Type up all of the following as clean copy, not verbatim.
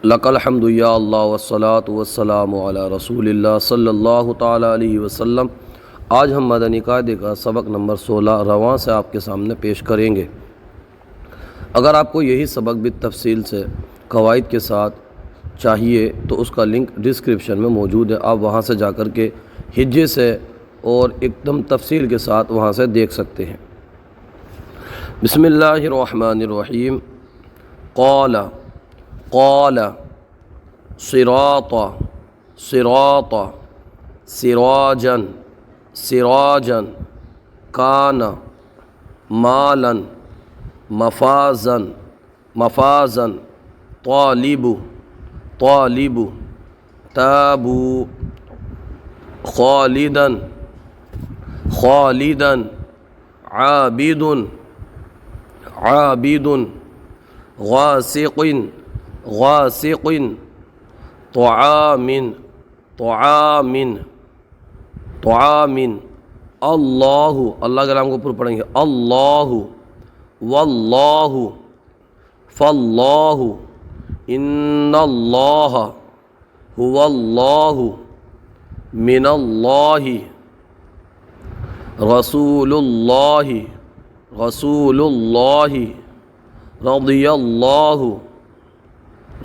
لکل الحمد یا اللہ والصلاة والسلام علی رسول اللہ صلی اللہ تعالی علیہ وسلم۔ آج ہم مدنی قاعدے کا سبق نمبر 16 رواں سے آپ کے سامنے پیش کریں گے۔ اگر آپ کو یہی سبق بھی تفصیل سے قواعد کے ساتھ چاہیے تو اس کا لنک ڈسکرپشن میں موجود ہے، آپ وہاں سے جا کر کے ہجے سے اور ایک دم تفصیل کے ساتھ وہاں سے دیکھ سکتے ہیں۔ بسم اللہ الرحمن الرحیم۔ قال قال صراطا صراطا سراجا سراجا کان مالا مفازا مفازا طالب طالب تابوا خالدا خالدا عابد عابد غاسق غاسق طعام طعام طعام اللہ اللہ کے نام کو پر پڑھیں گے اللہ واللہ فاللہ ان اللہ هو اللہ من اللہ رسول اللہ رسول اللہ رضی اللہ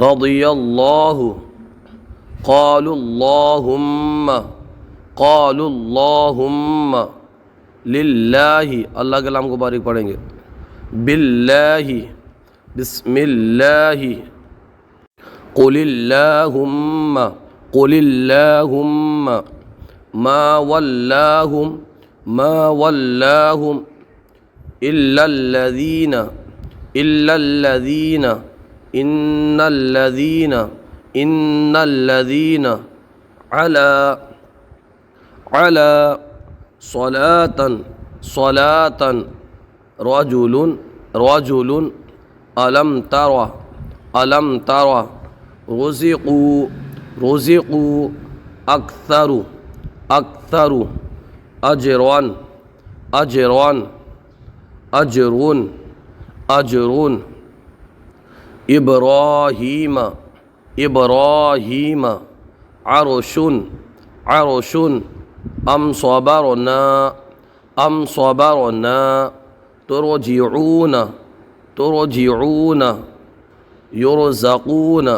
رضی اللہ قالوا اللہم قالوا اللہم للہ اللہ کے نام کو باریک پڑھیں گے باللہ بسم اللہ قل اللہم قل اللہم ما ولاہم الا الذین إلا الذين إن الذين على صلاة رجل ألم تر رزقوا أكثر أجر إبراهيم عرش أم صبرنا ترجعون يرزقون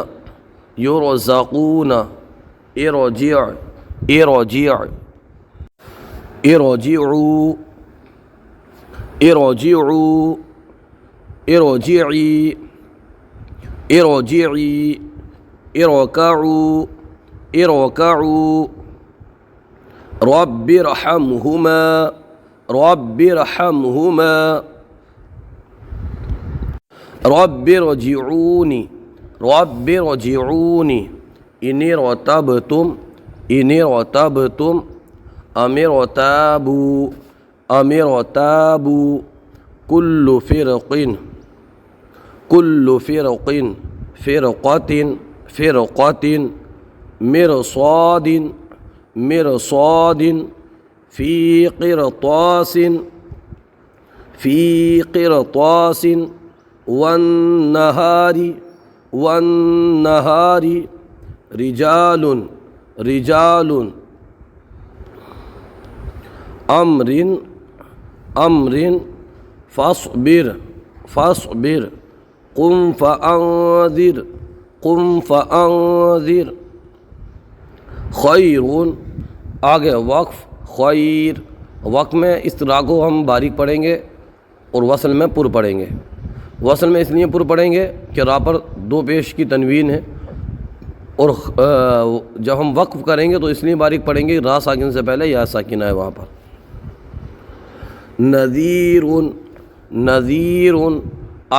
ارجعوا ارجعي ارجعي اركعوا رب ارحمهما رب ارجعوني إن ارتبتم أم ارتابوا كل فرقة مرصاد في قرطاس والنهار رجال أمر فاصبر قم فأنذر خیر آگے وقف خیر وقف میں اس طرح کو ہم باریک پڑھیں گے اور وصل میں پر پڑھیں گے۔ وصل میں اس لیے پر پڑھیں گے کہ را پر دو پیش کی تنوین ہے، اور جب ہم وقف کریں گے تو اس لیے باریک پڑھیں گے را ساکن سے پہلے یا ساکنہ ہے وہاں پر۔ نذیر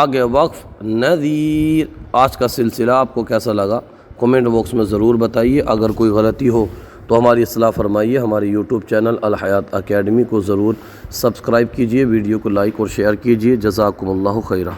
آگے وقف نذیر۔ آج کا سلسلہ آپ کو کیسا لگا کمنٹ باکس میں ضرور بتائیے، اگر کوئی غلطی ہو تو ہماری اصلاح فرمائیے۔ ہمارے یوٹیوب چینل الحیات اکیڈمی کو ضرور سبسکرائب کیجیے، ویڈیو کو لائک اور شیئر کیجیے۔ جزاکم اللہ خیرہ۔